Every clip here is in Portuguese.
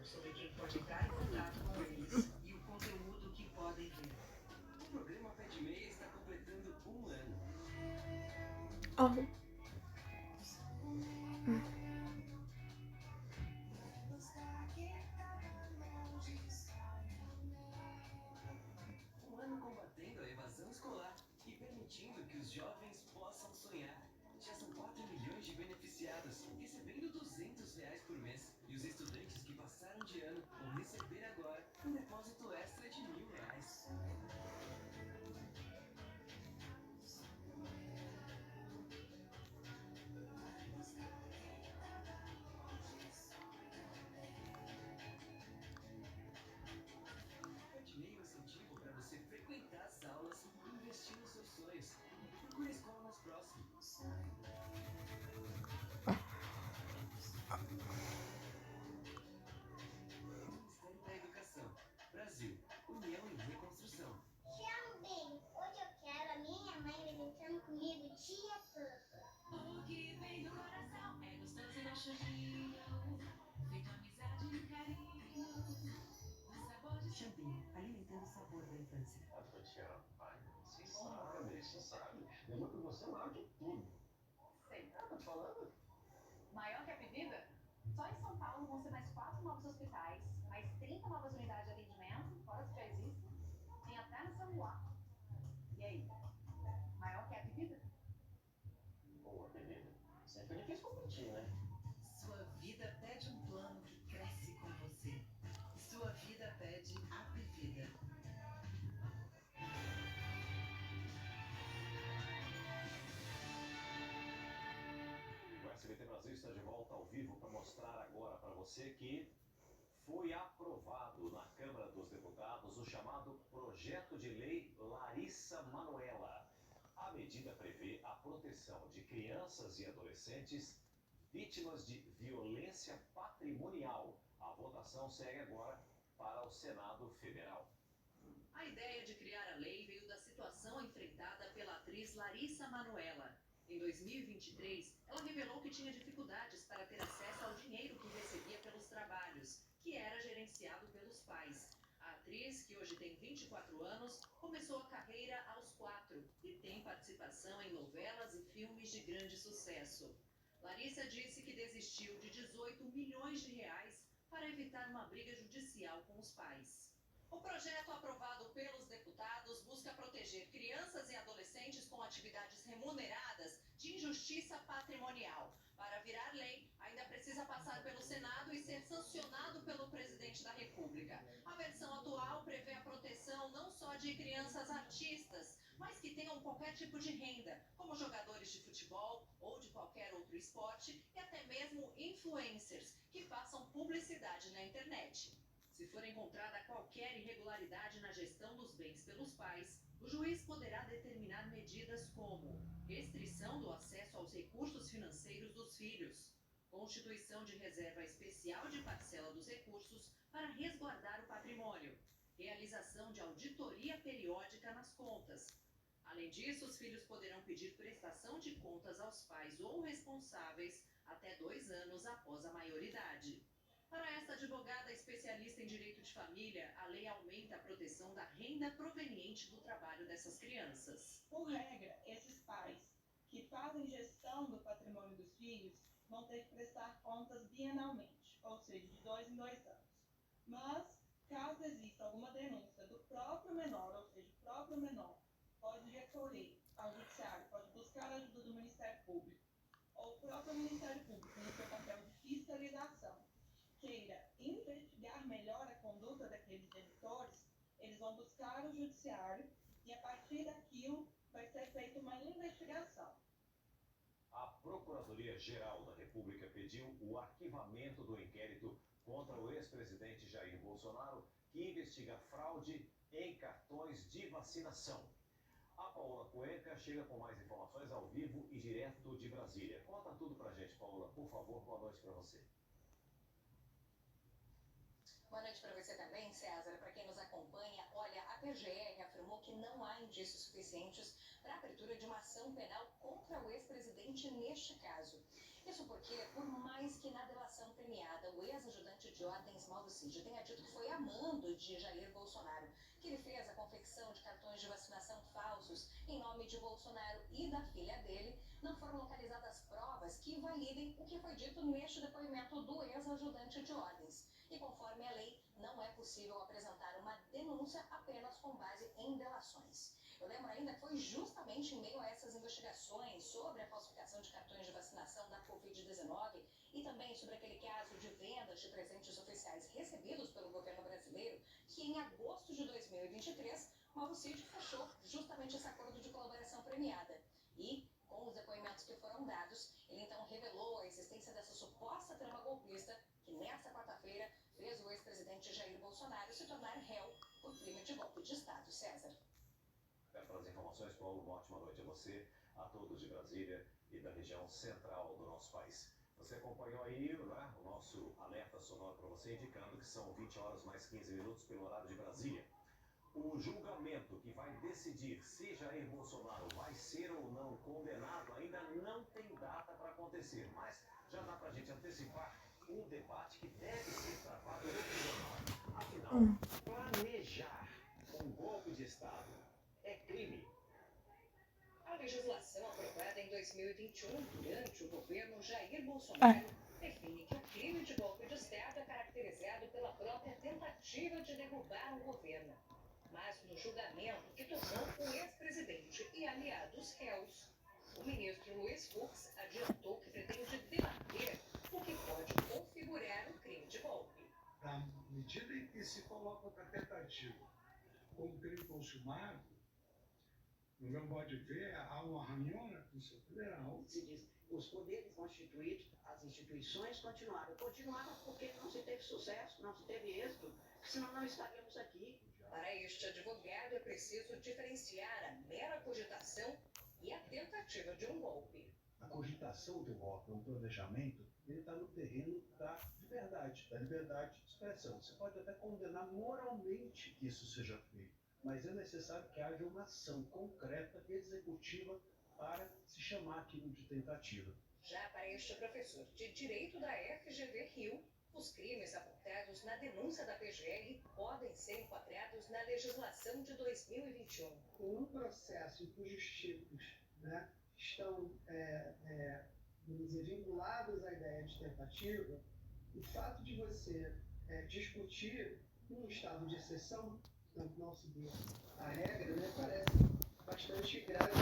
sobre quem pode entrar em contato com eles e o conteúdo que podem ver. O programa Pé de Meia está completando um ano. Oh. Um ano combatendo a evasão escolar e permitindo que os jovens possam sonhar. Já são 4 milhões de beneficiados, recebendo R$ 200 por mês. E os estudantes que passaram de ano vão receber agora um depósito extra de R$ 1.000. Pede meio incentivo para você frequentar as aulas e investir nos seus sonhos. Procure a escola mais próxima. Ministério da Educação. Brasil. União em Reconstrução. Também, hoje eu quero a minha mãe brincando comigo o dia todo. O que vem do coração é gostoso no churrinho, feito amizade e carinho, o sabor de Xambim, alimentando o sabor da infância. Eu te amo, pai. Você sabe. Lembra que você é maior que tudo. Sei. Tá te falando? Maior que a Pivida? Só em São Paulo vão ser mais 4 novos hospitais, mais 30 novas unidades de atendimento, fora as que já existem. Tem até no celular. E aí? Maior que a Pivida? Boa, beleza. Sempre foi difícil competir, né? Sua vida pede um plano que cresce com você. Sua vida pede Apivida. O SBT Brasil está de volta ao vivo para mostrar agora para você que foi aprovado na Câmara dos Deputados o chamado Projeto de Lei Larissa Manoela. A medida prevê a proteção de crianças e adolescentes vítimas de violência patrimonial. A votação segue agora para o Senado Federal. A ideia de criar a lei veio da situação enfrentada pela atriz Larissa Manoela. Em 2023, ela revelou que tinha dificuldades para ter acesso ao dinheiro que recebia pelos trabalhos, que era gerenciado pelos pais. A atriz, que hoje tem 24 anos, começou a carreira aos 4 e tem participação em novelas e filmes de grande sucesso. Larissa disse que desistiu de 18 milhões de reais para evitar uma briga judicial com os pais. O projeto aprovado pelos deputados busca proteger crianças e adolescentes com atividades remuneradas de injustiça patrimonial. Para virar lei, ainda precisa passar pelo Senado e ser sancionado pelo presidente da República. A versão atual prevê a proteção não só de crianças artistas, mas que tenham qualquer tipo de renda, como jogadores de futebol ou de qualquer outro esporte, e até mesmo influencers, que façam publicidade na internet. Se for encontrada qualquer irregularidade na gestão dos bens pelos pais, o juiz poderá determinar medidas como restrição do acesso aos recursos financeiros dos filhos, constituição de reserva especial de parcela dos recursos para resguardar o patrimônio, realização de auditoria periódica nas contas. Além disso, os filhos poderão pedir prestação de contas aos pais ou responsáveis até 2 anos após a maioridade. Para esta advogada especialista em direito de família, a lei aumenta a proteção da renda proveniente do trabalho dessas crianças. Por regra, esses pais que fazem gestão do patrimônio dos filhos vão ter que prestar contas bienalmente, ou seja, de 2 em 2 anos. Mas, caso exista alguma denúncia do próprio menor, ou seja, o próprio menor pode recorrer ao judiciário, pode buscar a ajuda do Ministério Público, ou o próprio Ministério Público, no seu papel de fiscalização, queira investigar melhor a conduta daqueles genitores, eles vão buscar o judiciário e a partir daquilo vai ser feita uma investigação. A Procuradoria-Geral da República pediu o arquivamento do inquérito contra o ex-presidente Jair Bolsonaro, que investiga fraude em cartões de vacinação. A Paola Cuenca chega com mais informações ao vivo e direto de Brasília. Conta tudo pra gente, Paola, por favor. Boa noite pra você. Boa noite para você também, César. Para quem nos acompanha, olha, a PGR afirmou que não há indícios suficientes para a abertura de uma ação penal contra o ex-presidente neste caso. Isso porque, por mais que na delação premiada o ex-ajudante de de ordens, Mauro Cid, tenha dito que foi a mando de Jair Bolsonaro que ele fez a confecção de cartões de vacinação falsos em nome de Bolsonaro e da filha dele, não foram localizadas provas que validem o que foi dito neste depoimento do ex-ajudante de ordens. E conforme a lei, não é possível apresentar uma denúncia apenas com base em delações. Eu lembro ainda que foi justamente em meio a essas investigações sobre a falsificação de cartões de vacinação da Covid-19 e também sobre aquele caso de vendas de presentes oficiais recebidos pelo governo brasileiro, que em agosto de 2023, Mauro Cid fechou justamente esse acordo de colaboração premiada. E, com os depoimentos que foram dados, ele então revelou a existência dessa suposta trama golpista que nesta quarta-feira fez o ex-presidente Jair Bolsonaro se tornar réu por crime de golpe de Estado. César. Pelas informações, Paulo, uma ótima noite a você, a todos de Brasília e da região central do nosso país. Você acompanhou aí, né, o nosso alerta sonoro para você, indicando que são 20 horas mais 15 minutos pelo horário de Brasília. O julgamento que vai decidir se Jair Bolsonaro vai ser ou não condenado ainda não tem data para acontecer, mas já dá para a gente antecipar um debate que deve ser travado no tribunal. Afinal, planejar um golpe de Estado é crime. A legislação aprovada em 2021 durante o governo Jair Bolsonaro define que o crime de golpe de Estado é caracterizado pela própria tentativa de derrubar um governo. Mas no julgamento que tornou o ex-presidente e aliados réus, o ministro Luiz Fux adiantou que pretende debater o que pode configurar o crime de golpe. Na medida em que se coloca a tentativa como crime consumado, no meu modo de ver, há um arranhão na Constituição Federal. Se diz, os poderes constituídos, as instituições continuaram. Continuaram porque não se teve sucesso, não se teve êxito, senão não estaríamos aqui. Para este advogado, é preciso diferenciar a mera cogitação e a tentativa de um golpe. A cogitação do golpe, um planejamento, ele está no terreno da liberdade de expressão. Você pode até condenar moralmente que isso seja feito, mas é necessário que haja uma ação concreta, executiva, para se chamar aquilo de tentativa. Já para este professor de Direito da FGV Rio, os crimes apontados na denúncia da PGR podem ser enquadrados na legislação de 2021. Um processo em que os tipos, né, estão vamos dizer, vinculados à ideia de tentativa, o fato de você discutir um estado de exceção, portanto não seguir a regra, né, parece bastante grave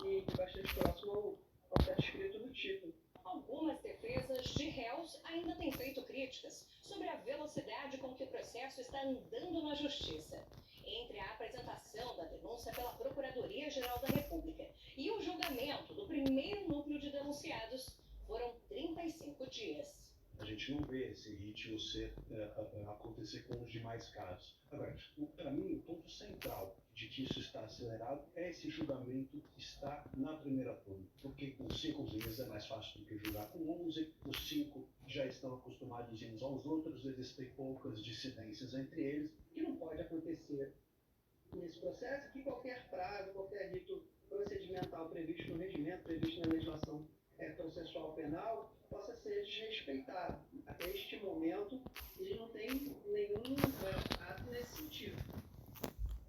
e bastante próximo ao que está escrito no título. Algumas defesas de réus ainda têm feito críticas sobre a velocidade com que o processo está andando na Justiça. Entre a apresentação da denúncia pela Procuradoria-Geral da República e o julgamento do primeiro núcleo de denunciados, foram 35 dias. A gente não vê esse ritmo acontecer com os demais casos. Agora, para mim, o ponto central de que isso está acelerado é esse julgamento que está na primeira turma. Porque com 5 vezes é mais fácil do que julgar com 11. Os 5 já estão acostumados uns aos outros, existem poucas dissidências entre eles. O que não pode acontecer nesse processo é que qualquer prazo, qualquer rito procedimental previsto no regimento, previsto na legislação processual penal, possa ser desrespeitado. Até este momento, ele não tem nenhum ato nesse sentido.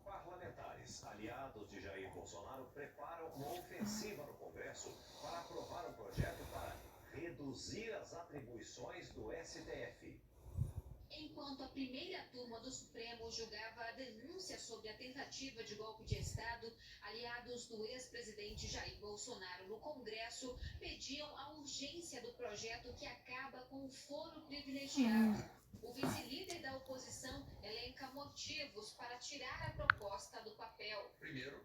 Parlamentares aliados de Jair Bolsonaro preparam uma ofensiva no Congresso para aprovar um projeto para reduzir as atribuições do STF. Enquanto a primeira turma do Supremo julgava a denúncia sobre a tentativa de golpe de Estado, aliados do ex-presidente Jair Bolsonaro no Congresso pediam a urgência do projeto que acaba com o foro privilegiado. O vice-líder da oposição elenca motivos para tirar a proposta do papel. Primeiro,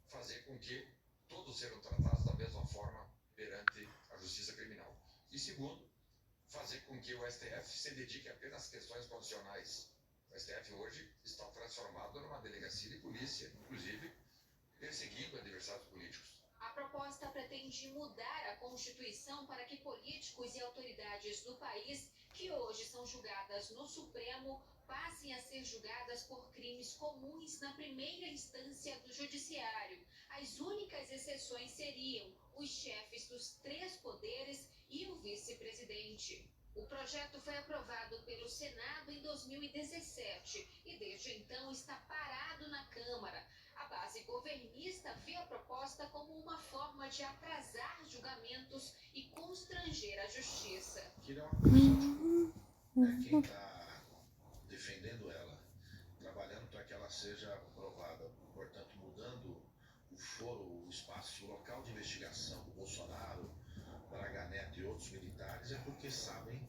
fazer com que todos sejam tratados da mesma forma perante a justiça criminal. E segundo, fazer com que o STF se dedique apenas às questões constitucionais. O STF hoje está transformado numa delegacia de polícia, inclusive perseguindo adversários políticos. A proposta pretende mudar a Constituição para que políticos e autoridades do país, que hoje são julgadas no Supremo, passem a ser julgadas por crimes comuns na primeira instância do Judiciário. As únicas exceções seriam os chefes dos 3 poderes e o vice-presidente. O projeto foi aprovado pelo Senado em 2017 e desde então está parado na Câmara. A base governista vê a proposta como uma forma de atrasar julgamentos e constranger a justiça. Que é uma comissão de quem está defendendo ela, trabalhando para que ela seja aprovada, portanto mudando o foro, o espaço, o local de investigação do Bolsonaro, Braga Neto e outros militares, é porque sabem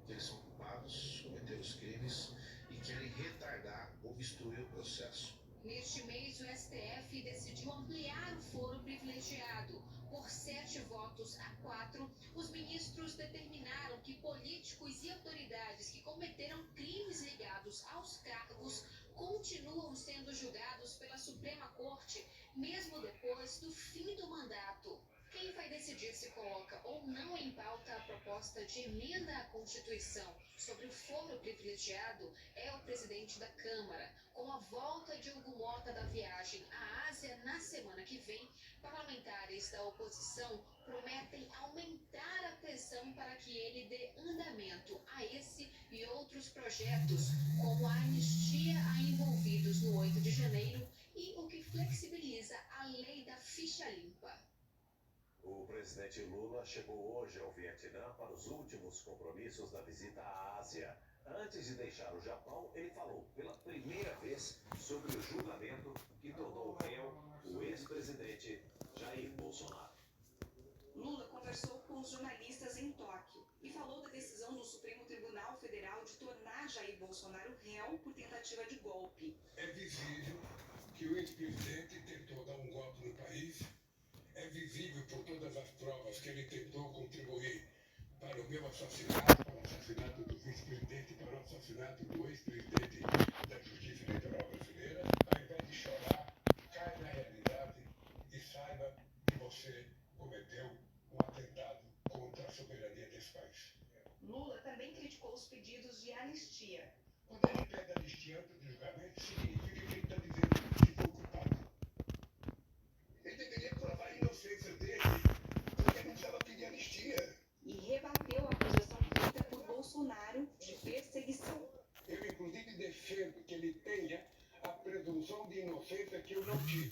que eles são culpados, cometeram os crimes e querem retardar, obstruir o processo. Neste mês, o STF decidiu ampliar o foro privilegiado. Por 7 votos a 4, os ministros determinaram que políticos e autoridades que cometeram crimes ligados aos cargos continuam sendo julgados pela Suprema Corte, mesmo depois do fim do mandato. Quem vai decidir se coloca ou não em pauta a proposta de emenda à Constituição sobre o foro privilegiado é o presidente da Câmara. Com a volta de Hugo Mota da viagem à Ásia na semana que vem, parlamentares da oposição prometem aumentar a pressão para que ele dê andamento a esse e outros projetos, como a anistia a envolvidos no 8 de janeiro e o que flexibiliza a lei da ficha limpa. O presidente Lula chegou hoje ao Vietnã para os últimos compromissos da visita à Ásia. Antes de deixar o Japão, ele falou pela primeira vez sobre o julgamento que tornou réu o ex-presidente Jair Bolsonaro. Lula conversou com os jornalistas em Tóquio e falou da decisão do Supremo Tribunal Federal de tornar Jair Bolsonaro réu por tentativa de golpe. É visível que o ex-presidente tentou dar um golpe no país. É visível por todas as provas que ele tentou contribuir para o meu assassinato, para o assassinato do vice-presidente, para o assassinato do ex-presidente da Justiça Eleitoral Brasileira. Ao invés de chorar, cai na realidade e saiba que você cometeu um atentado contra a soberania desse país. Lula também criticou os pedidos de anistia. Quando ele pede anistia antes do julgamento, significa que ele está dizendo que foi culpado. Ele deveria provar a inocência dele, porque ele não precisava pedir anistia. E rebateu a acusação feita por Bolsonaro de perseguição. Eu, inclusive, defendo que ele tenha a presunção de inocência que eu não tive.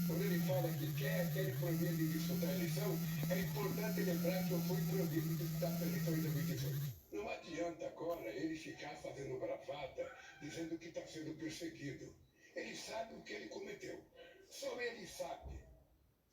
Quando ele fala que quer proibir de disputar a eleição, é importante lembrar que eu fui proibido de disputar a eleição em 2018. Não adianta agora ele ficar fazendo bravata, dizendo que está sendo perseguido. Ele sabe o que ele cometeu. Só ele sabe.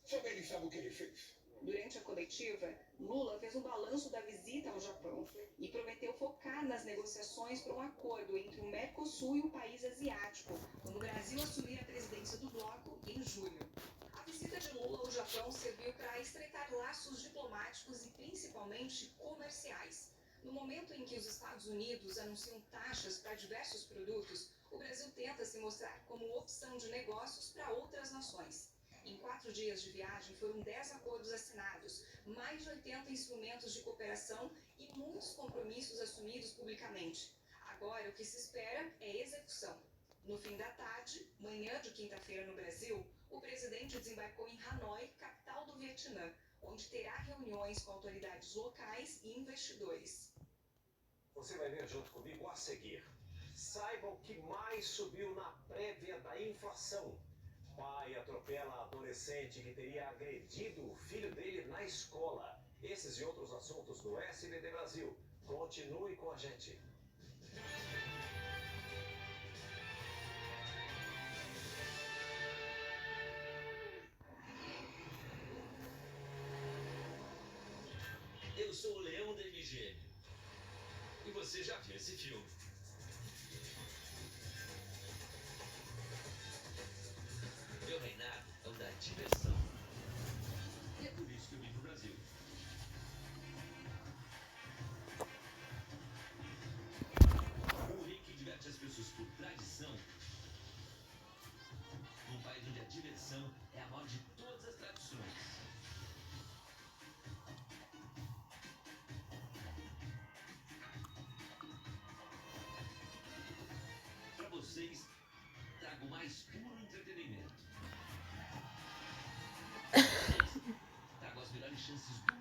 Só ele sabe o que ele fez. Durante a coletiva, Lula fez um balanço da visita ao Japão e prometeu focar nas negociações para um acordo entre o Mercosul e o país asiático, quando o Brasil assumir a presidência do bloco em julho. A visita de Lula ao Japão serviu para estreitar laços diplomáticos e principalmente comerciais. No momento em que os Estados Unidos anunciam taxas para diversos produtos, o Brasil tenta se mostrar como opção de negócios para outras nações. Em 4 dias de viagem, foram 10 acordos assinados, mais de 80 instrumentos de cooperação e muitos compromissos assumidos publicamente. Agora, o que se espera é execução. No fim da tarde, manhã de quinta-feira no Brasil, o presidente desembarcou em Hanoi, capital do Vietnã, onde terá reuniões com autoridades locais e investidores. Você vai ver junto comigo a seguir. Saiba o que mais subiu na prévia da inflação. Pai atropela adolescente que teria agredido o filho dele na escola. Esses e outros assuntos no SBT Brasil. Continue com a gente. Eu sou o Leão da MGM. E você já viu esse filme? Meu reinado é o da diversão. E é por isso que eu vim pro Brasil. Um rei que diverte as pessoas por tradição. Num país onde a diversão é a maior de todas as tradições. Para vocês, trago o mais puro entretenimento. Trago as melhores chances do